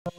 Now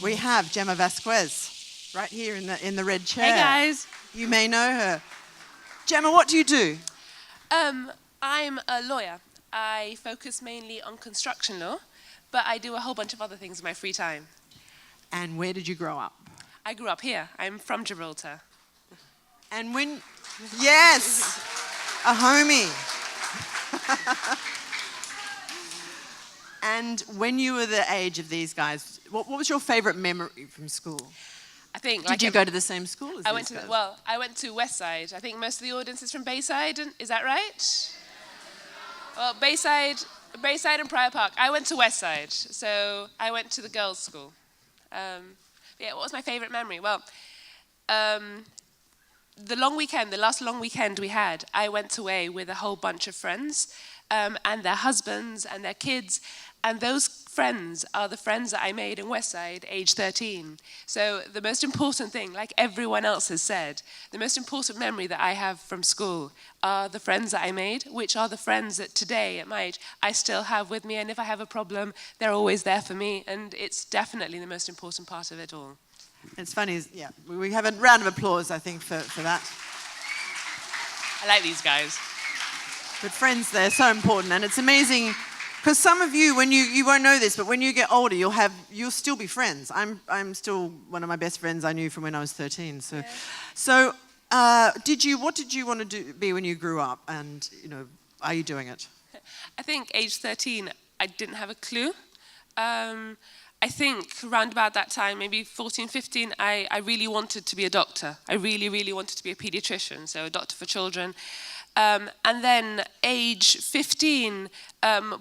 we have Gemma Vasquez right here in the red chair. Hey guys. You may know her. Gemma, what do you do? I'm a lawyer. I focus mainly on construction law, but I do a whole bunch of other things in my free time. And where did you grow up? I grew up here. I'm from Gibraltar. And when... Yes! A homie. And when you were the age of these guys, what was your favourite memory from school? I think... Did you go to the same school as I these went guys? I went to Westside. I think most of the audience is from Bayside. Is that right? Well, Bayside and Prior Park. I went to Westside, so I went to the girls' school. What was my favourite memory? Well, the last long weekend we had, I went away with a whole bunch of friends and their husbands and their kids, and those friends are the friends that I made in Westside, age 13. So the most important thing, like everyone else has said, the most important memory that I have from school are the friends that I made, which are the friends that today, at my age, I still have with me, and if I have a problem, they're always there for me, and it's definitely the most important part of it all. It's funny, yeah, we have a round of applause, I think, for that. I like these guys. But friends, they're so important, and it's amazing, because some of you, when you won't know this, but when you get older, you'll still be friends. I'm still one of my best friends I knew from when I was 13. So, yeah. What did you want to be when you grew up, and are you doing it? I think age 13, I didn't have a clue. I think around about that time, maybe 14, 15, I really wanted to be a doctor. I really, really wanted to be a pediatrician, so a doctor for children. And then age 15,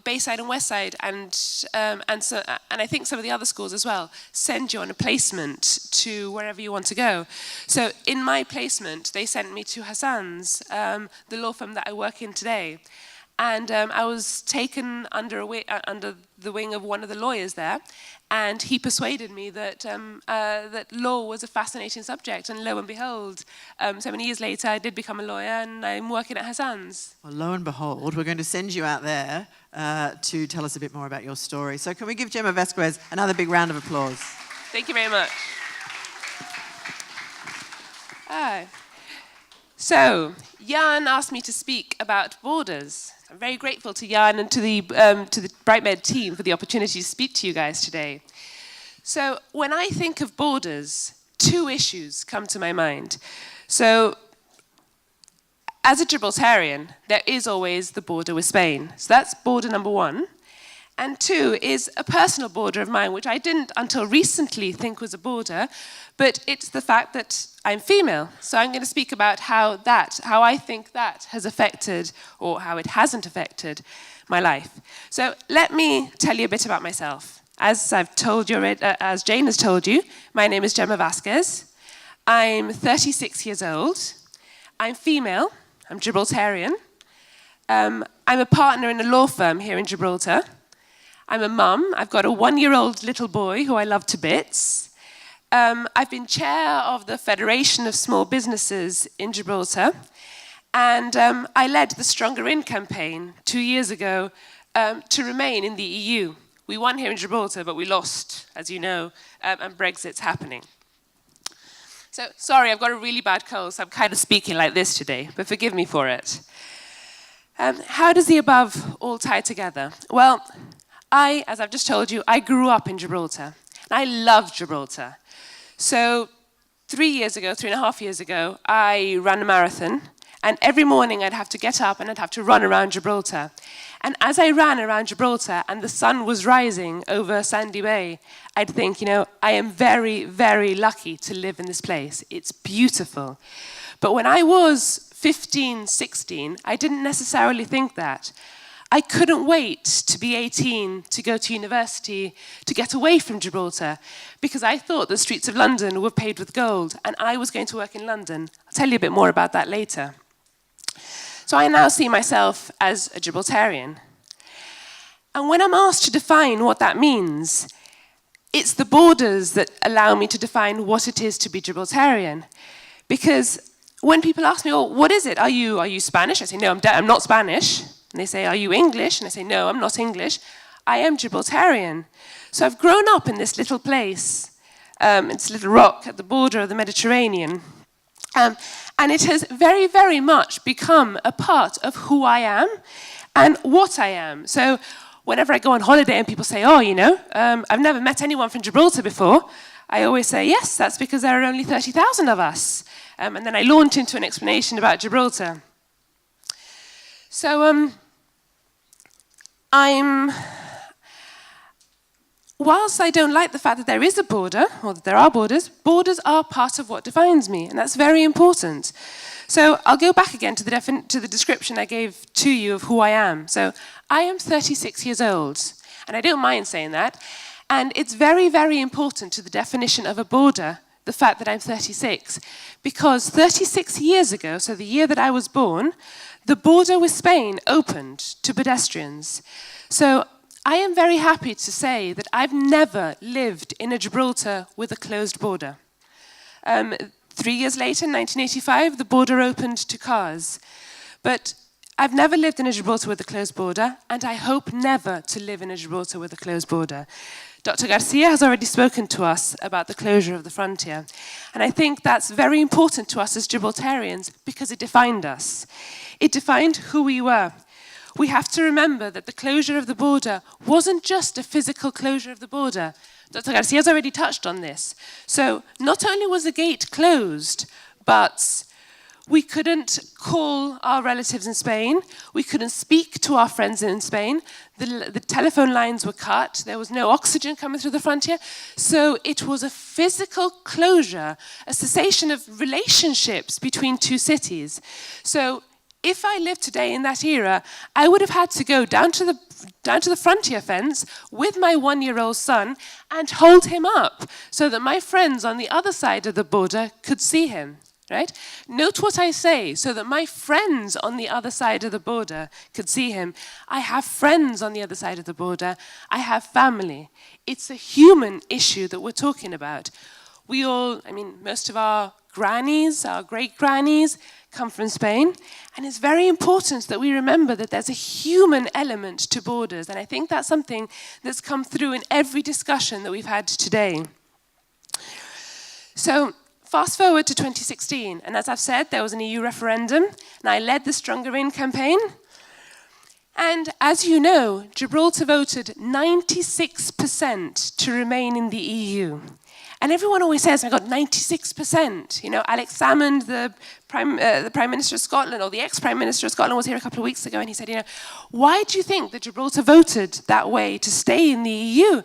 Bayside and Westside, and I think some of the other schools as well, send you on a placement to wherever you want to go. So in my placement, they sent me to Hassan's, the law firm that I work in today. And I was taken under the wing of one of the lawyers there, and he persuaded me that that law was a fascinating subject. And lo and behold, so many years later, I did become a lawyer, and I'm working at Hassan's. Well, lo and behold, we're going to send you out there to tell us a bit more about your story. So can we give Gemma Vasquez another big round of applause? Thank you very much. So, Jan asked me to speak about borders. I'm very grateful to Jan and to the BrightMed team for the opportunity to speak to you guys today. So, when I think of borders, two issues come to my mind. So, as a Gibraltarian, there is always the border with Spain. So that's border number one. And two is a personal border of mine, which I didn't until recently think was a border, but it's the fact that I'm female. So I'm going to speak about how I think that has affected, or how it hasn't affected, my life. So let me tell you a bit about myself. As I've told you, as Jane has told you, my name is Gemma Vasquez. I'm 36 years old. I'm female. I'm Gibraltarian. I'm a partner in a law firm here in Gibraltar. I'm a mum. I've got a 1-year-old little boy who I love to bits. I've been chair of the Federation of Small Businesses in Gibraltar, and I led the Stronger In campaign 2 years ago to remain in the EU. We won here in Gibraltar, but we lost, as you know, and Brexit's happening. So, sorry, I've got a really bad cold, so I'm kind of speaking like this today, but forgive me for it. How does the above all tie together? Well, as I've just told you, I grew up in Gibraltar, and I love Gibraltar. So 3.5 years ago, I ran a marathon, and every morning I'd have to get up and I'd have to run around Gibraltar. And as I ran around Gibraltar and the sun was rising over Sandy Bay, I'd think, I am very, very lucky to live in this place. It's beautiful. But when I was 15, 16, I didn't necessarily think that. I couldn't wait to be 18, to go to university, to get away from Gibraltar, because I thought the streets of London were paved with gold, and I was going to work in London. I'll tell you a bit more about that later. So I now see myself as a Gibraltarian. And when I'm asked to define what that means, it's the borders that allow me to define what it is to be Gibraltarian. Because when people ask me, oh, what is it? Are you Spanish? I say, no, I'm not Spanish. And they say, are you English? And I say, no, I'm not English. I am Gibraltarian. So I've grown up in this little place. It's a little rock at the border of the Mediterranean. And it has very, very much become a part of who I am and what I am. So whenever I go on holiday and people say, oh, I've never met anyone from Gibraltar before, I always say, yes, that's because there are only 30,000 of us. And then I launch into an explanation about Gibraltar. So whilst I don't like the fact that there is a border, or that there are borders are part of what defines me, and that's very important. So I'll go back again to the description I gave to you of who I am. So I am 36 years old, and I don't mind saying that, and it's very, very important to the definition of a border, the fact that I'm 36, because 36 years ago, so the year that I was born, the border with Spain opened to pedestrians. So I am very happy to say that I've never lived in a Gibraltar with a closed border. 3 years later, in 1985, the border opened to cars. But I've never lived in a Gibraltar with a closed border, and I hope never to live in a Gibraltar with a closed border. Dr. Garcia has already spoken to us about the closure of the frontier. And I think that's very important to us as Gibraltarians because it defined us. It defined who we were. We have to remember that the closure of the border wasn't just a physical closure of the border. Dr. Garcia has already touched on this. So not only was the gate closed, but we couldn't call our relatives in Spain. We couldn't speak to our friends in Spain. The telephone lines were cut. There was no oxygen coming through the frontier. So it was a physical closure, a cessation of relationships between two cities. So if I lived today in that era, I would have had to go down to the frontier fence with my 1-year-old son and hold him up so that my friends on the other side of the border could see him, right? Note what I say, so that my friends on the other side of the border could see him. I have friends on the other side of the border. I have family. It's a human issue that we're talking about. Most of our grannies, our great-grannies, come from Spain, and it's very important that we remember that there's a human element to borders, and I think that's something that's come through in every discussion that we've had today. So, fast forward to 2016, and as I've said, there was an EU referendum, and I led the Stronger In campaign, and as you know, Gibraltar voted 96% to remain in the EU. And everyone always says, I got 96%. Alex Salmond, the Prime Minister of Scotland, or the ex-Prime Minister of Scotland, was here a couple of weeks ago, and he said, why do you think that Gibraltar voted that way to stay in the EU?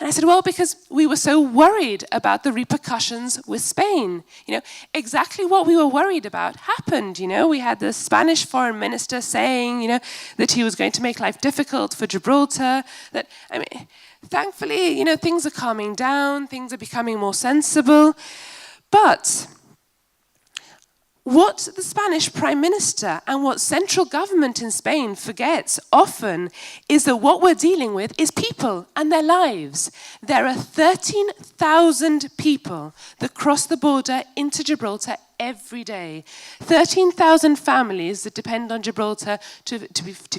And I said, well, because we were so worried about the repercussions with Spain. Exactly what we were worried about happened. We had the Spanish foreign minister saying, that he was going to make life difficult for Gibraltar. Thankfully, things are calming down, things are becoming more sensible. But what the Spanish Prime Minister and what central government in Spain forgets often is that what we're dealing with is people and their lives. There are 13,000 people that cross the border into Gibraltar every day. 13,000 families that depend on Gibraltar to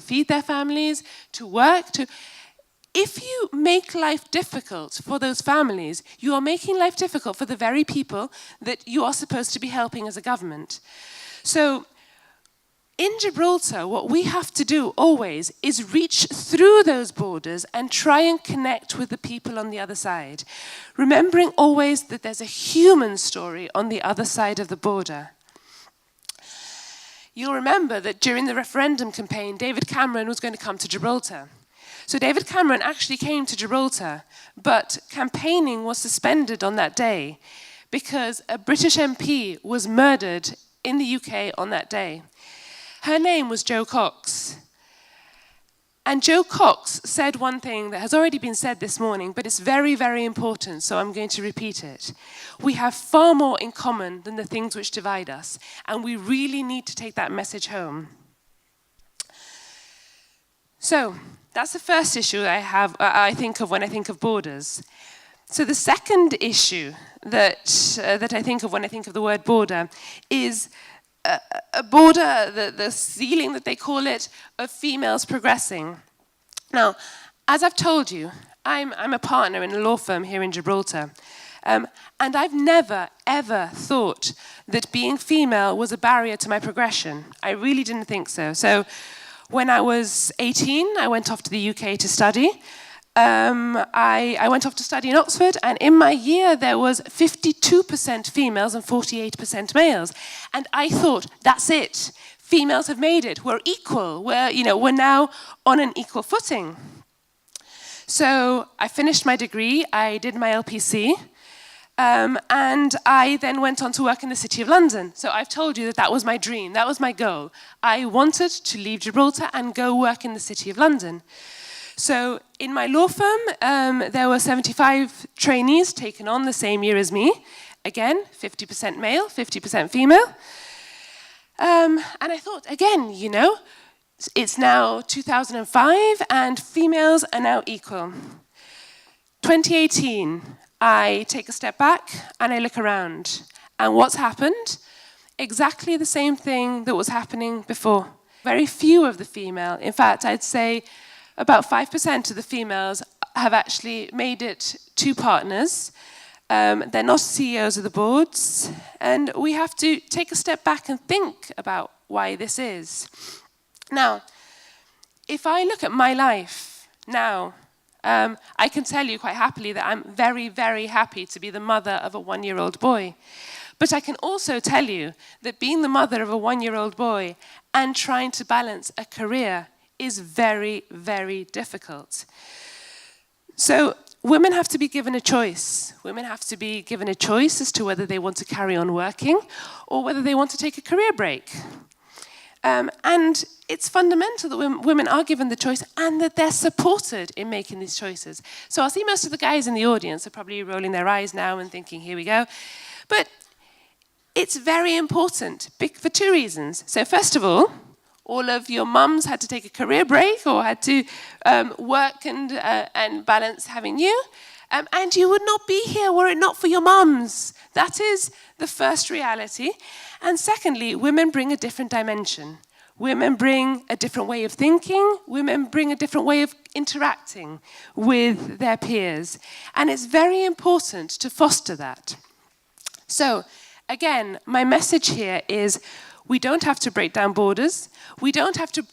feed their families, to work, If you make life difficult for those families, you are making life difficult for the very people that you are supposed to be helping as a government. So, in Gibraltar, what we have to do always is reach through those borders and try and connect with the people on the other side, remembering always that there's a human story on the other side of the border. You'll remember that during the referendum campaign, David Cameron was going to come to Gibraltar. So David Cameron actually came to Gibraltar, but campaigning was suspended on that day because a British MP was murdered in the UK on that day. Her name was Jo Cox. And Jo Cox said one thing that has already been said this morning, but it's very, very important, so I'm going to repeat it. We have far more in common than the things which divide us, and we really need to take that message home. So, that's the first issue I think of when I think of borders. So the second issue that I think of when I think of the word border is a border, the ceiling that they call it, of females progressing. Now, as I've told you, I'm a partner in a law firm here in Gibraltar. And I've never, ever thought that being female was a barrier to my progression. I really didn't think so. So when I was 18, I went off to the UK to study. I went off to study in Oxford, and in my year there was 52% females and 48% males. And I thought, that's it. Females have made it. We're equal. We're now on an equal footing. So I finished my degree. I did my LPC. And I then went on to work in the City of London. So I've told you that was my dream, that was my goal. I wanted to leave Gibraltar and go work in the City of London. So in my law firm, there were 75 trainees taken on the same year as me. Again, 50% male, 50% female. And I thought, again, it's now 2005 and females are now equal. 2018. I take a step back and I look around. And what's happened? Exactly the same thing that was happening before. Very few of the female, in fact, I'd say about 5% of the females have actually made it to partners. They're not CEOs of the boards. And we have to take a step back and think about why this is. Now, if I look at my life now, I can tell you quite happily that I'm very, very happy to be the mother of a 1-year-old boy. But I can also tell you that being the mother of a 1-year-old boy and trying to balance a career is very, very difficult. So women have to be given a choice. Women have to be given a choice as to whether they want to carry on working or whether they want to take a career break. And it's fundamental that women are given the choice and that they're supported in making these choices. So I see most of the guys in the audience are probably rolling their eyes now and thinking, here we go. But it's very important for 2 reasons. So first of all of your mums had to take a career break or had to work and balance having you. And you would not be here were it not for your mums. That is the first reality. And secondly, women bring a different dimension. Women bring a different way of thinking. Women bring a different way of interacting with their peers. And it's very important to foster that. So, again, my message here is we don't have to break down borders. We don't have to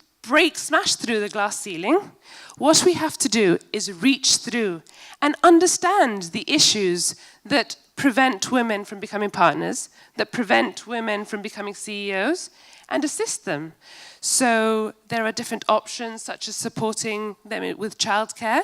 smash through the glass ceiling. What we have to do is reach through and understand the issues that prevent women from becoming partners, that prevent women from becoming CEOs, and assist them. So there are different options, such as supporting them with childcare,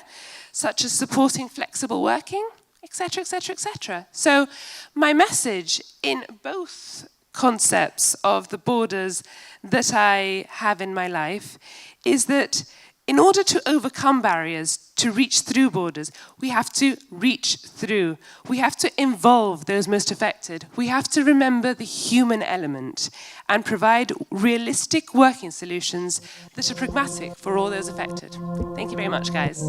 such as supporting flexible working, etc., etc., etc. So my message in both concepts of the borders that I have in my life is that in order to overcome barriers, to reach through borders, we have to reach through. We have to involve those most affected. We have to remember the human element and provide realistic working solutions that are pragmatic for all those affected. Thank you very much, guys.